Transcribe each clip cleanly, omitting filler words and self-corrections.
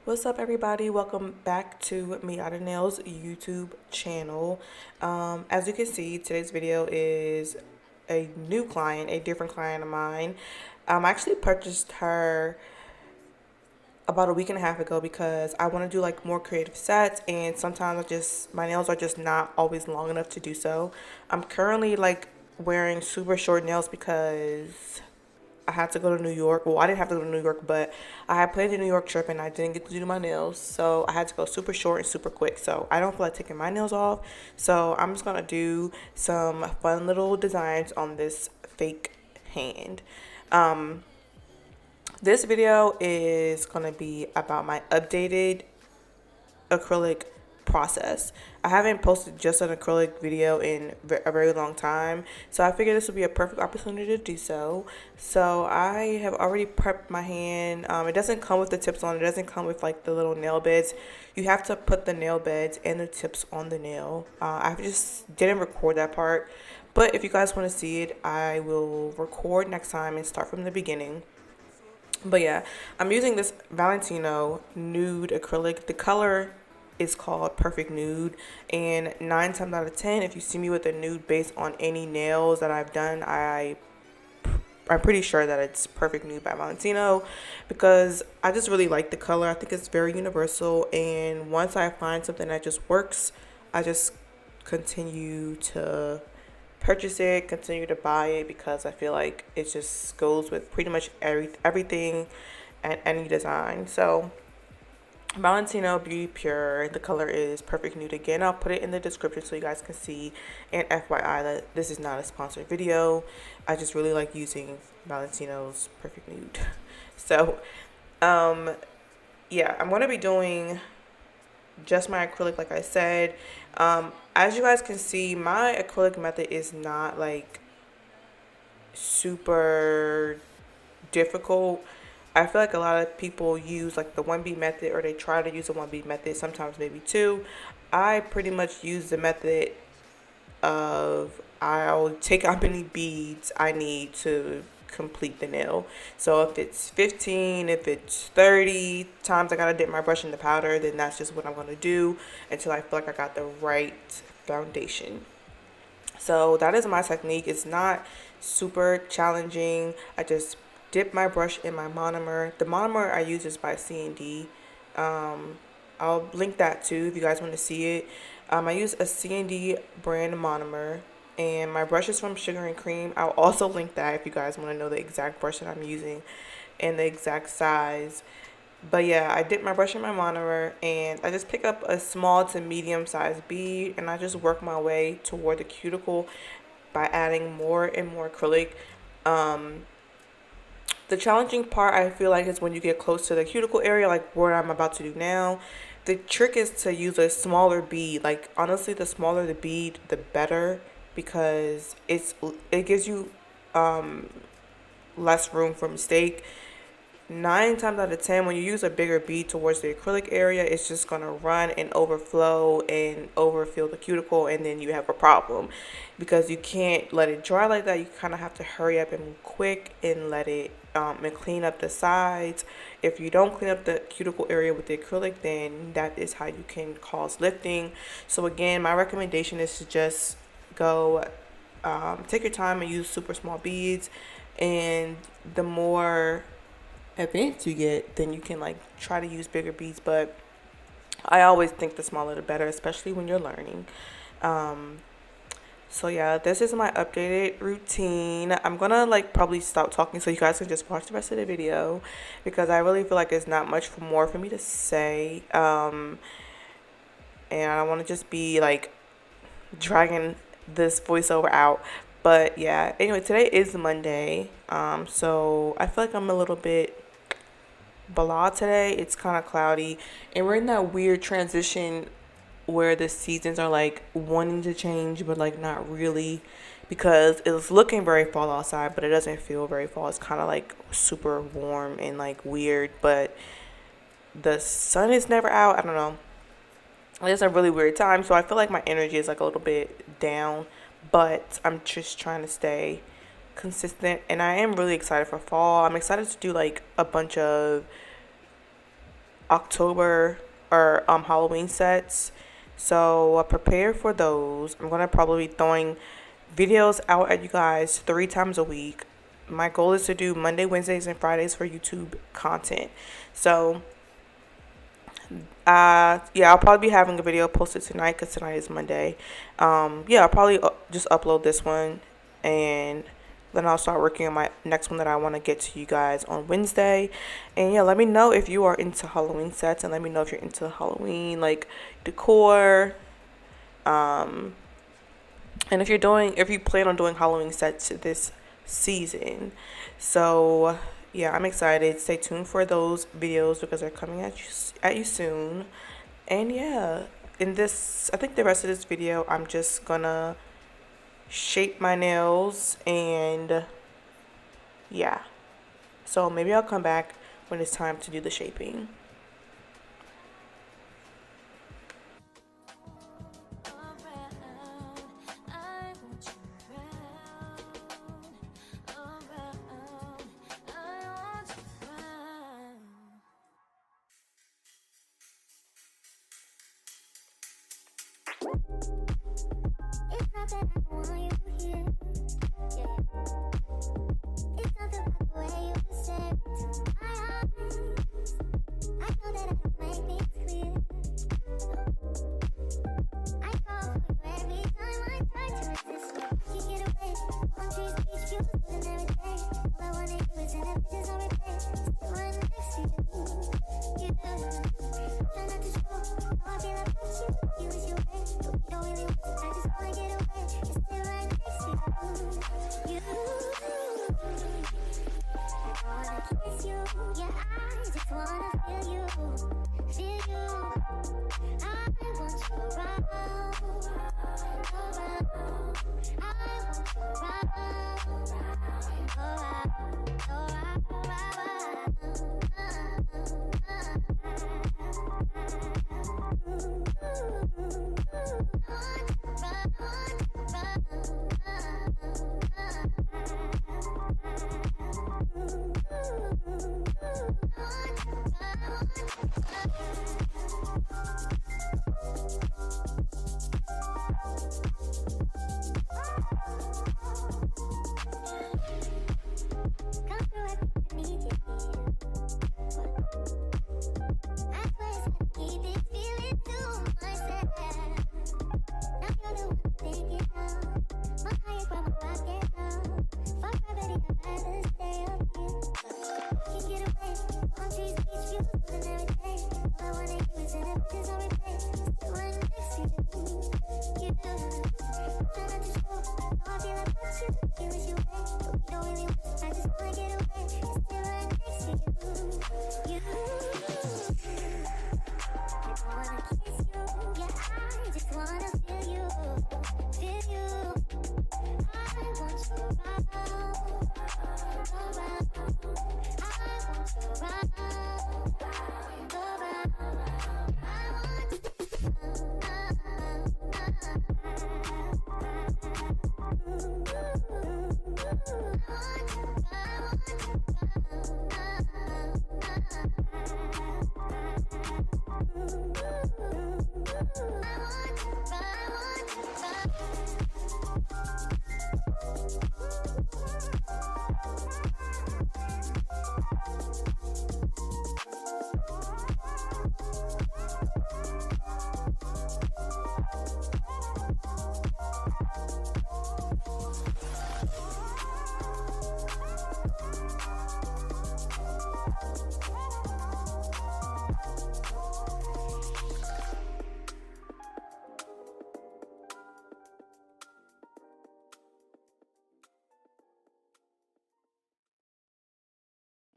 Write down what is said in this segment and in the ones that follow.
What's up, everybody? Welcome back to Miata Nails YouTube channel. As you can see, today's video is a new client, a different client of mine. I actually purchased her about a week and a half ago because I want to do like more creative sets, and sometimes my nails are just not always long enough to do so. I'm currently like wearing super short nails because I had to go to New York. Well, I didn't have to go to New York, but I had planned a New York trip and I didn't get to do my nails. So I had to go super short and super quick. So I don't feel like taking my nails off. So I'm just going to do some fun little designs on this fake hand. Um, this video is going to be about my updated acrylic process. I haven't posted just an acrylic video in a very long time, so I figured this would be a perfect opportunity to do so. So I have already prepped my hand. It doesn't come with the tips on. It doesn't come with like the little nail beds. You have to put the nail beds and the tips on the nail. I just didn't record that part, but if you guys want to see it, I will record next time and start from the beginning. But yeah, I'm using this Valentino nude acrylic. The color is called Perfect Nude, and 9 times out of 10, if you see me with a nude base on any nails that I've done, I'm pretty sure that it's Perfect Nude by Valentino because I just really like the color. I think it's very universal, and once I find something that just works, I just continue to purchase it, continue to buy it because I feel like it just goes with pretty much everything and any design. So Valentino Beauty Pure, the color is Perfect Nude. Again, I'll put it in the description so you guys can see. And FYI, that this is not a sponsored video. I just really like using Valentino's Perfect Nude. So, um, yeah, I'm going to be doing just my acrylic, like I said. As you guys can see, my acrylic method is not like super difficult. I feel like a lot of people use like the 1B method, or they try to use the 1B method, sometimes maybe two. I pretty much use the method of I'll take how many beads I need to complete the nail. So if it's 15, if it's 30 times I gotta dip my brush in the powder, then that's just what I'm gonna do until I feel like I got the right foundation. So that is my technique. It's not super challenging. I just dip my brush in my monomer. The monomer I use is by C&D. I'll link that too if you guys want to see it. I use a C&D brand monomer, and my brush is from Sugar and Cream. I'll also link that if you guys want to know the exact brush that I'm using and the exact size. But yeah, I dip my brush in my monomer and I just pick up a small to medium sized bead and I just work my way toward the cuticle by adding more and more acrylic. Um, the challenging part I feel like is when you get close to the cuticle area, like what I'm about to do now. The trick is to use a smaller bead. Like honestly, the smaller the bead, the better because it gives you um, less room for mistake. 9 times out of 10, when you use a bigger bead towards the acrylic area, it's just going to run and overflow and overfill the cuticle, and then you have a problem because you can't let it dry like that. You kind of have to hurry up and move quick and let it and clean up the sides. If you don't clean up the cuticle area with the acrylic, then that is how you can cause lifting. So again, my recommendation is to just go take your time and use super small beads, and the more advanced you get, then you can like try to use bigger beads. But I always think the smaller the better, especially when you're learning. Um, so yeah, this is my updated routine. I'm gonna like probably stop talking so you guys can just watch the rest of the video because I really feel like there's not much more for me to say. And I don't want to just be like dragging this voiceover out. But yeah, anyway, today is Monday. So I feel like I'm a little bit blah today. It's kind of cloudy, and we're in that weird transition where the seasons are like wanting to change, but like not really, because it's looking very fall outside, but it doesn't feel very fall. It's kind of like super warm and like weird, but the sun is never out. I don't know. It's a really weird time, so I feel like my energy is like a little bit down, but I'm just trying to stay consistent, and I am really excited for fall. I'm excited to do like a bunch of October or Halloween sets. So prepare for those. I'm gonna probably be throwing videos out at you guys 3 times a week. My goal is to do Monday, Wednesdays, and Fridays for YouTube content. So yeah, I'll probably be having a video posted tonight because tonight is Monday. Yeah, I'll probably just upload this one, and then I'll start working on my next one that I want to get to you guys on Wednesday. And yeah, let me know if you are into Halloween sets, and let me know if you're into Halloween like decor. And if you plan on doing Halloween sets this season. So yeah, I'm excited. Stay tuned for those videos because they're coming at you soon. And yeah, I think the rest of this video, I'm just gonna shape my nails, and yeah. So maybe I'll come back when it's time to do the shaping.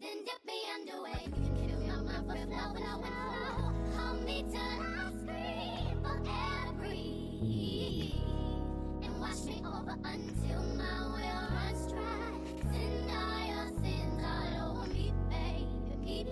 Then dip me underway. Fill my mouth with flow. Hold me till I scream for air to breathe. And wash me over until my well runs dry. Send all your sins all over me, baby,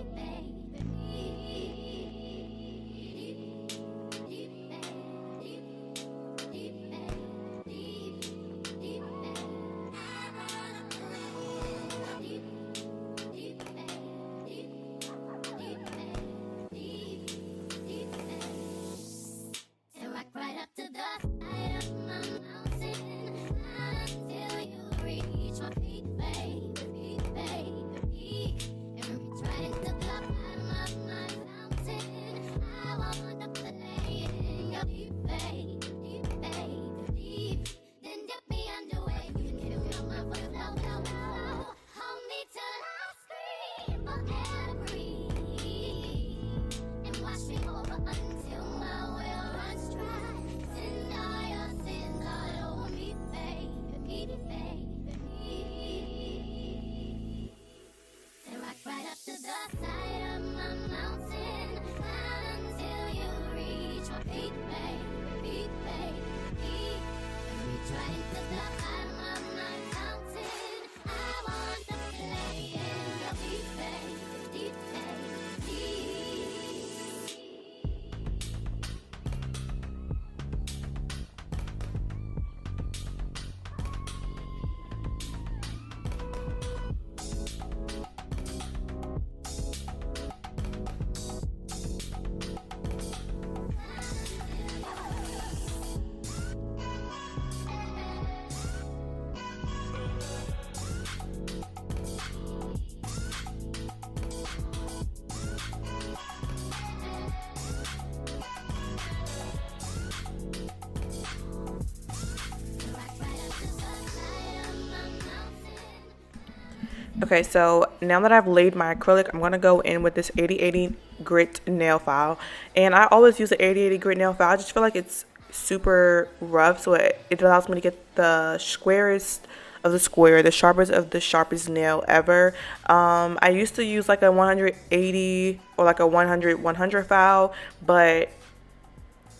Okay, so now that I've laid my acrylic, I'm gonna go in with this 80/80 grit nail file. And I always use the 80/80 grit nail file. I just feel like it's super rough, so it allows me to get the squarest of the square, the sharpest of the sharpest nail ever. I used to use like a 180 or like a 100 file, but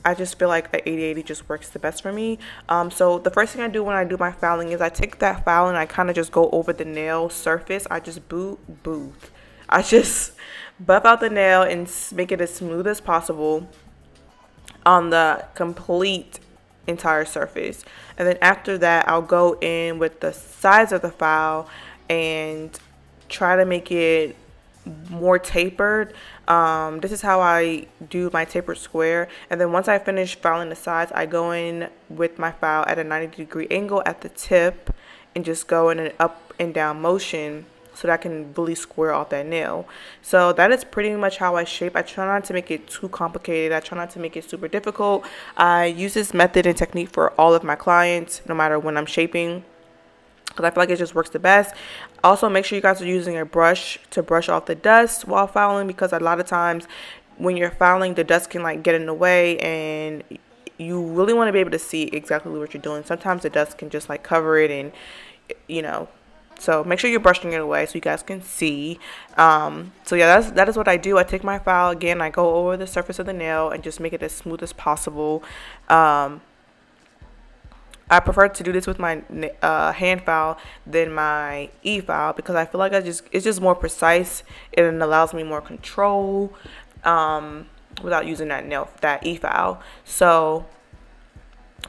I just feel like the 80/80 just works the best for me. So the first thing I do when I do my filing is I take that file and I kind of just go over the nail surface. I just I just buff out the nail and make it as smooth as possible on the complete entire surface. And then after that, I'll go in with the size of the file and try to make it more tapered. This is how I do my tapered square. And then once I finish filing the sides, I go in with my file at a 90-degree angle at the tip and just go in an up and down motion so that I can really square off that nail. So that is pretty much how I shape. I try not to make it too complicated. I try not to make it super difficult. I use this method and technique for all of my clients, no matter when I'm shaping, because I feel like it just works the best. Also, make sure you guys are using a brush to brush off the dust while filing, because a lot of times when you're filing, the dust can like get in the way and you really want to be able to see exactly what you're doing. Sometimes the dust can just like cover it and, you know, so make sure you're brushing it away so you guys can see. So yeah, that is what I do. I take my file again, I go over the surface of the nail and just make it as smooth as possible. I prefer to do this with my hand file than my e file, because I feel like it's just more precise and it allows me more control without using that e file. So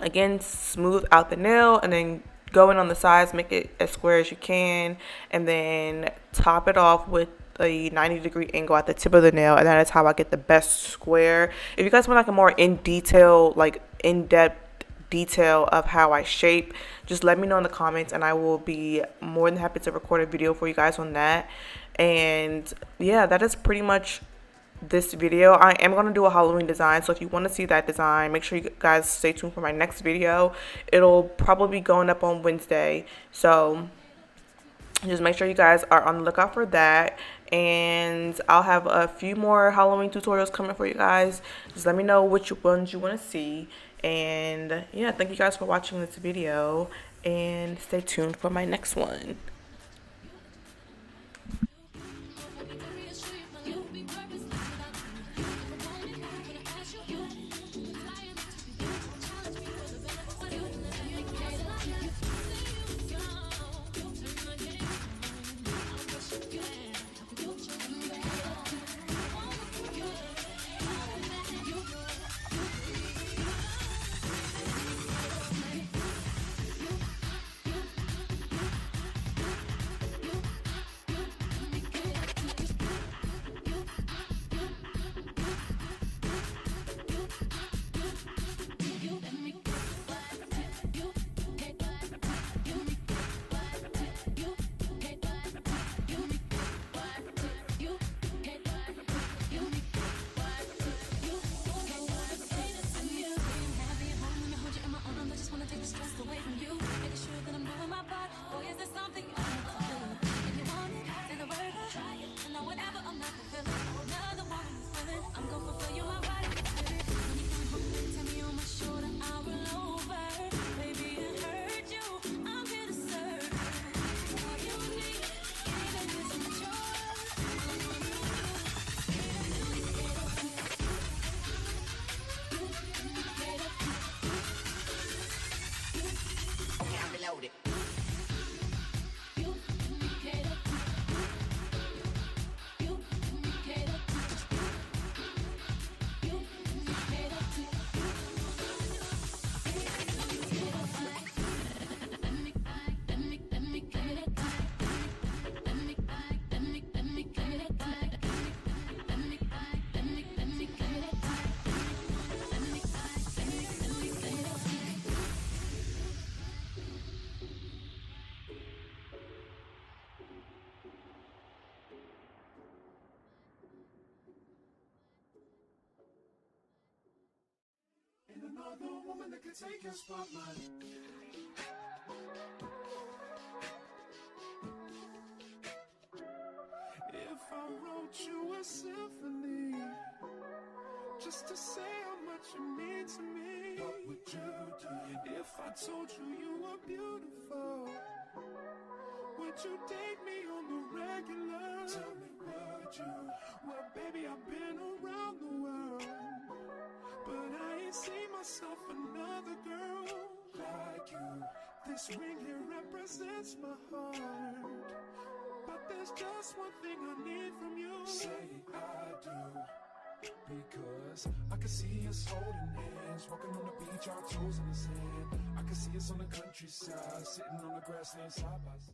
again, smooth out the nail and then go in on the sides, make it as square as you can, and then top it off with a 90-degree angle at the tip of the nail, and that is how I get the best square. If you guys want like a more in-depth detail of how I shape, just let me know in the comments and I will be more than happy to record a video for you guys on that. And yeah, that is pretty much this video. I am going to do a Halloween design, so if you want to see that design, make sure you guys stay tuned for my next video. It'll probably be going up on Wednesday, so just make sure you guys are on the lookout for that. And I'll have a few more Halloween tutorials coming for you guys. Just let me know which ones you want to see. And yeah, thank you guys for watching this video and stay tuned for my next one. Another woman that could take your spotlight. I wrote you a symphony just to say how much you mean to me. What would you do if I told you you were beautiful? Would you date me on the regular? Tell me, would you? Well, baby, I've been around the world, but I ain't seen myself another girl like you. This ring here represents my heart, but there's just one thing I need from you. Say I do, because I can see us holding hands, walking on the beach, our toes in the sand. I can see us on the countryside, sitting on the grassland side by side.